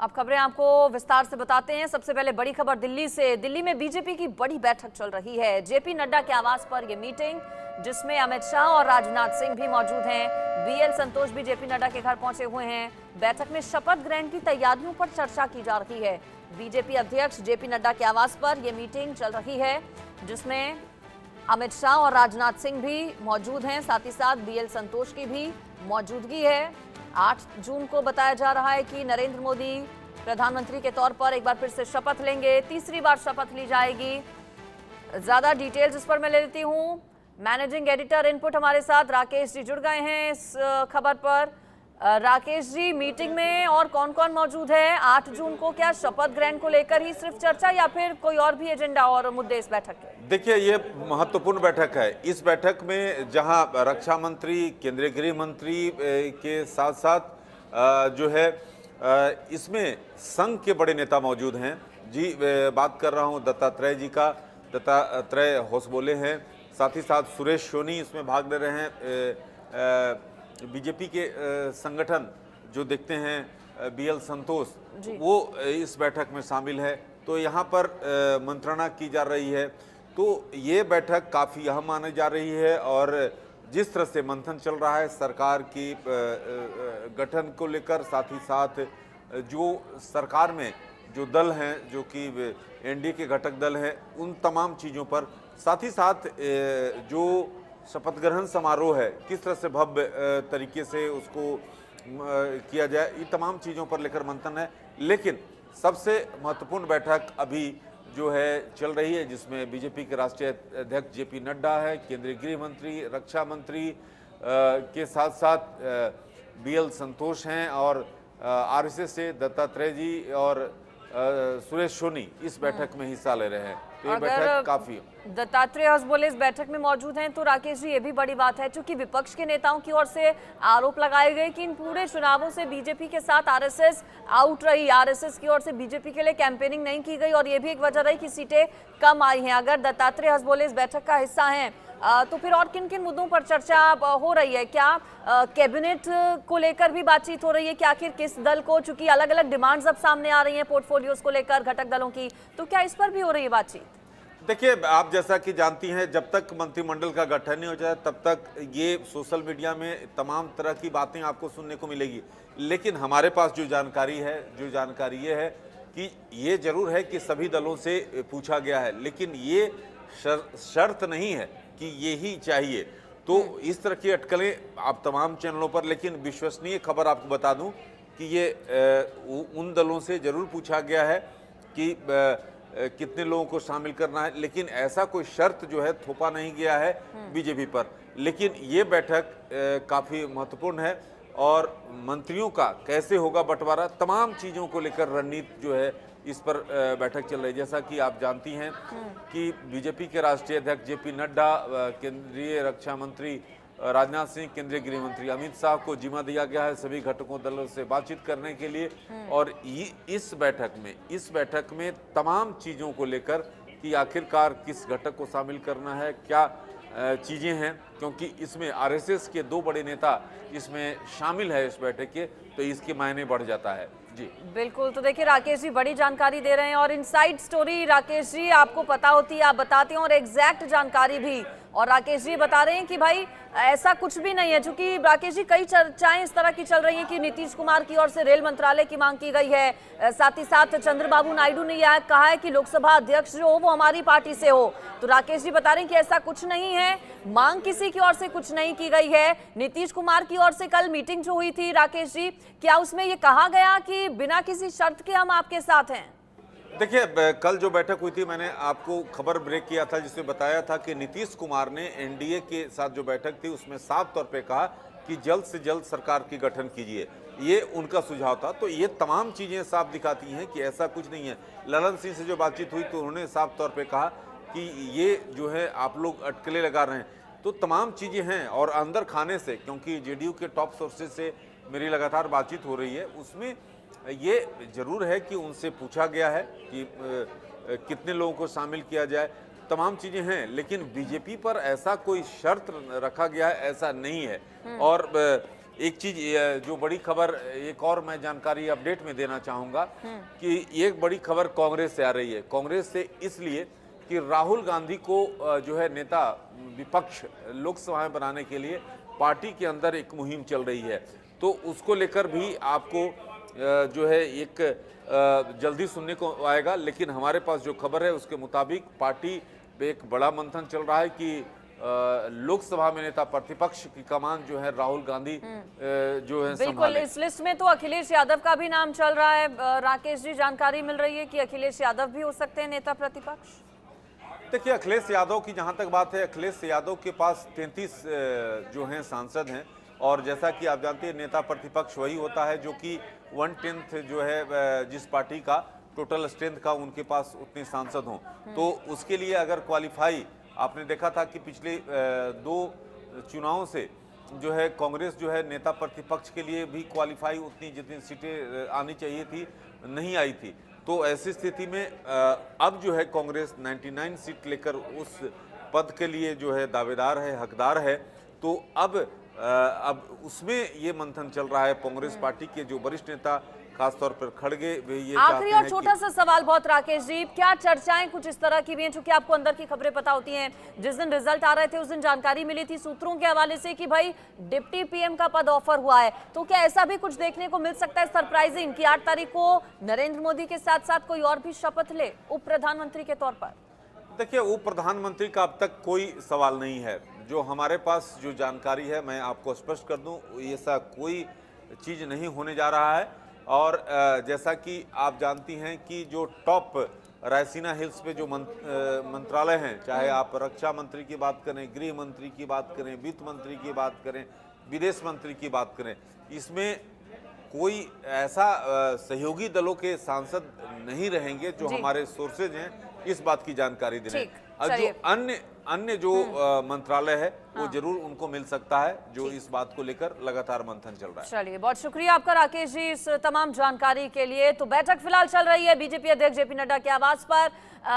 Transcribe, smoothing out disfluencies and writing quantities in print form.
अब खबरें आपको विस्तार से बताते हैं। सबसे पहले बड़ी खबर दिल्ली से। दिल्ली में बीजेपी की बड़ी बैठक चल रही है। जेपी नड्डा के आवास पर यह मीटिंग, जिसमें अमित शाह और राजनाथ सिंह भी मौजूद हैं। बीएल संतोष भी जेपी नड्डा के घर पहुंचे हुए हैं। बैठक में शपथ ग्रहण की तैयारियों पर चर्चा की जा रही है। बीजेपी अध्यक्ष जेपी नड्डा के आवास पर यह मीटिंग चल रही है, जिसमें अमित शाह और राजनाथ सिंह भी मौजूद हैं। साथ ही साथ बीएल संतोष की भी मौजूदगी है। 8 जून को बताया जा रहा है कि नरेंद्र मोदी प्रधानमंत्री के तौर पर एक बार फिर से शपथ लेंगे। तीसरी बार शपथ ली जाएगी। ज्यादा डिटेल्स इस पर मैं ले लेती हूँ। मैनेजिंग एडिटर इनपुट हमारे साथ राकेश जी जुड़ गए हैं इस खबर पर। राकेश जी, मीटिंग में और कौन कौन मौजूद है? 8 जून को क्या शपथ ग्रहण को लेकर ही सिर्फ चर्चा, या फिर कोई और भी एजेंडा और मुद्दे इस बैठक के? देखिए, ये महत्वपूर्ण बैठक है। इस बैठक में जहां रक्षा मंत्री, केंद्रीय गृह मंत्री के साथ साथ जो है इसमें संघ के बड़े नेता मौजूद हैं। जी, बात कर रहा हूं दत्तात्रेय जी का। दत्तात्रेय होसबोले हैं। साथ ही साथ सुरेश सोनी इसमें भाग ले रहे हैं। बीजेपी के संगठन जो देखते हैं, बीएल संतोष, वो इस बैठक में शामिल है। तो यहाँ पर मंत्रणा की जा रही है। तो ये बैठक काफ़ी अहम मानी जा रही है। और जिस तरह से मंथन चल रहा है सरकार की गठन को लेकर, साथ ही साथ जो सरकार में जो दल हैं, जो कि एनडीए के घटक दल हैं, उन तमाम चीज़ों पर, साथ ही साथ जो शपथ ग्रहण समारोह है किस तरह से भव्य तरीके से उसको किया जाए, ये तमाम चीज़ों पर लेकर मंथन है। लेकिन सबसे महत्वपूर्ण बैठक अभी जो है चल रही है, जिसमें बीजेपी के राष्ट्रीय अध्यक्ष जेपी नड्डा है, केंद्रीय गृह मंत्री, रक्षा मंत्री के साथ साथ बीएल संतोष हैं, और आरएसएस से दत्तात्रेय जी और सुरेश सोनी इस बैठक में हिस्सा ले रहे हैं। तो ये बैठक काफी दत्तात्रेय होसबोले इस बैठक में मौजूद हैं। तो राकेश जी, ये भी बड़ी बात है, चूंकि विपक्ष के नेताओं की ओर से आरोप लगाए गए कि इन पूरे चुनावों से बीजेपी के साथ आरएसएस आउट रही, आरएसएस की ओर से बीजेपी के लिए कैंपेनिंग नहीं की गई, और ये भी एक वजह रही कि सीटें कम आई हैं। अगर दत्तात्रेय होसबोले इस बैठक का हिस्सा हैं, तो फिर और किन किन मुद्दों पर चर्चा हो रही है? क्या कैबिनेट को लेकर भी बातचीत हो रही है कि आखिर किस दल को, चूंकि अलग अलग डिमांड्स अब सामने आ रही हैं पोर्टफोलियोज को लेकर घटक दलों की, तो क्या इस पर भी हो रही है बातचीत? देखिए, आप जैसा कि जानती हैं, जब तक मंत्रिमंडल का गठन नहीं हो जाए तब तक ये सोशल मीडिया में तमाम तरह की बातें आपको सुनने को मिलेगी। लेकिन हमारे पास जो जानकारी ये है कि ये जरूर है कि सभी दलों से पूछा गया है, लेकिन ये शर्त नहीं है कि ये ही चाहिए। तो इस तरह की अटकलें आप तमाम चैनलों पर, लेकिन विश्वसनीय खबर आपको बता दूं कि ये उन दलों से जरूर पूछा गया है कि कितने लोगों को शामिल करना है, लेकिन ऐसा कोई शर्त जो है थोपा नहीं गया है बीजेपी पर। लेकिन ये बैठक काफ़ी महत्वपूर्ण है, और मंत्रियों का कैसे होगा बंटवारा, तमाम चीज़ों को लेकर रणनीति जो है इस पर बैठक चल रही है। जैसा कि आप जानती हैं कि बीजेपी के राष्ट्रीय अध्यक्ष जेपी नड्डा, केंद्रीय रक्षा मंत्री राजनाथ सिंह, केंद्रीय गृह मंत्री अमित शाह को जिम्मा दिया गया है सभी घटकों दलों से बातचीत करने के लिए। और इस बैठक में तमाम चीज़ों को लेकर कि आखिरकार किस घटक को शामिल करना है, क्या चीज़ें हैं, क्योंकि इसमें आरएसएस के 2 बड़े नेता इसमें शामिल है इस बैठक के, तो इसके मायने बढ़ जाता है। जी बिल्कुल। तो देखिए, राकेश जी बड़ी जानकारी दे रहे हैं, और इनसाइड स्टोरी राकेश जी आपको पता होती है, आप बताते हैं, और एग्जैक्ट जानकारी भी। और राकेश जी बता रहे हैं कि भाई ऐसा कुछ भी नहीं है, क्योंकि राकेश जी कई चर्चाएं इस तरह की चल रही हैं कि नीतीश कुमार की ओर से रेल मंत्रालय की मांग की गई है। साथ ही साथ चंद्रबाबू नायडू ने यह कहा है कि लोकसभा अध्यक्ष जो हो वो हमारी पार्टी से हो। तो राकेश जी बता रहे हैं कि ऐसा कुछ नहीं है, मांग किसी की ओर से कुछ नहीं की गई है। नीतीश कुमार की ओर से कल मीटिंग जो हुई थी राकेश जी, क्या उसमें ये कहा गया कि बिना किसी शर्त के हम आपके साथ हैं? देखिए, कल जो बैठक हुई थी, मैंने आपको खबर ब्रेक किया था जिसमें बताया था कि नीतीश कुमार ने एनडीए के साथ जो बैठक थी उसमें साफ तौर पे कहा कि जल्द से जल्द सरकार की गठन कीजिए, ये उनका सुझाव था। तो ये तमाम चीज़ें साफ दिखाती हैं कि ऐसा कुछ नहीं है। ललन सिंह से जो बातचीत हुई तो उन्होंने साफ तौर पे कहा कि ये जो है आप लोग अटकलें लगा रहे हैं। तो तमाम चीज़ें हैं, और अंदर खाने से, क्योंकि जेडीयू के टॉप सोर्सेज से मेरी लगातार बातचीत हो रही है, उसमें ये जरूर है कि उनसे पूछा गया है कि कितने लोगों को शामिल किया जाए, तमाम चीज़ें हैं। लेकिन बीजेपी पर ऐसा कोई शर्त रखा गया है, ऐसा नहीं है। और एक चीज जो बड़ी खबर, एक और मैं जानकारी अपडेट में देना चाहूंगा कि एक बड़ी खबर कांग्रेस से आ रही है। कांग्रेस से इसलिए कि राहुल गांधी को जो है नेता विपक्ष लोकसभा में बनाने के लिए पार्टी के अंदर एक मुहिम चल रही है, तो उसको लेकर भी आपको जो है एक जल्दी सुनने को आएगा। लेकिन हमारे पास जो खबर है उसके मुताबिक पार्टी पे एक बड़ा मंथन चल रहा है कि लोकसभा में नेता प्रतिपक्ष की कमान जो है राहुल गांधी जो है बिल्कुल। संभाले। इस लिस्ट में तो अखिलेश यादव का भी नाम चल रहा है। राकेश जी, जानकारी मिल रही है कि अखिलेश यादव भी हो सकते हैं नेता प्रतिपक्ष। देखिए, अखिलेश यादव की जहां तक बात है, अखिलेश यादव के पास 33 जो हैं सांसद हैं, और जैसा कि आप जानते हैं नेता प्रतिपक्ष वही होता है जो कि 1/10 जो है जिस पार्टी का टोटल स्ट्रेंथ का उनके पास उतने सांसद हों। तो उसके लिए अगर क्वालिफाई, आपने देखा था कि पिछले 2 चुनावों से जो है कांग्रेस जो है नेता प्रतिपक्ष के लिए भी क्वालिफाई उतनी जितनी सीटें आनी चाहिए थी नहीं आई थी। तो ऐसी स्थिति में अब जो है कांग्रेस 99 सीट लेकर उस पद के लिए जो है दावेदार है, हकदार है। तो अब उसमें ये मंथन चल रहा है। कांग्रेस पार्टी के जो वरिष्ठ नेता खासतौर पर खड़गे वे ये चाहते आखिरी हैं और छोटा सा सवाल बहुत, राकेश जी, क्या चर्चाएं कुछ इस तरह की भी हैं, चूंकि आपको अंदर की खबरें पता होती हैं, जिस दिन रिजल्ट आ रहे थे उस दिन जानकारी मिली थी सूत्रों के हवाले से कि भाई डिप्टी पीएम का पद ऑफर हुआ है, तो क्या ऐसा भी कुछ देखने को मिल सकता है सरप्राइजिंग कि 8 तारीख को नरेंद्र मोदी के साथ साथ कोई और भी शपथ ले उप प्रधानमंत्री के तौर पर? देखिए, उप प्रधानमंत्री का अब तक कोई सवाल नहीं है। जो हमारे पास जो जानकारी है मैं आपको स्पष्ट कर दूं, ऐसा कोई चीज नहीं होने जा रहा है। और जैसा कि आप जानती हैं कि जो टॉप रायसीना हिल्स पे जो मंत्रालय हैं, चाहे आप रक्षा मंत्री की बात करें, गृह मंत्री की बात करें, वित्त मंत्री की बात करें, विदेश मंत्री की बात करें, इसमें कोई ऐसा सहयोगी दलों के सांसद नहीं रहेंगे जो हमारे सोर्सेज हैं इस बात की जानकारी दे रहे हैं। अब जो अन्य जो मंत्रालय है वो जरूर उनको मिल सकता है, जो इस बात को लेकर लगातार मंथन चल रहा है। चलिए, बहुत शुक्रिया आपका राकेश जी इस तमाम जानकारी के लिए। तो बैठक फिलहाल चल रही है बीजेपी अध्यक्ष जेपी नड्डा के आवास पर।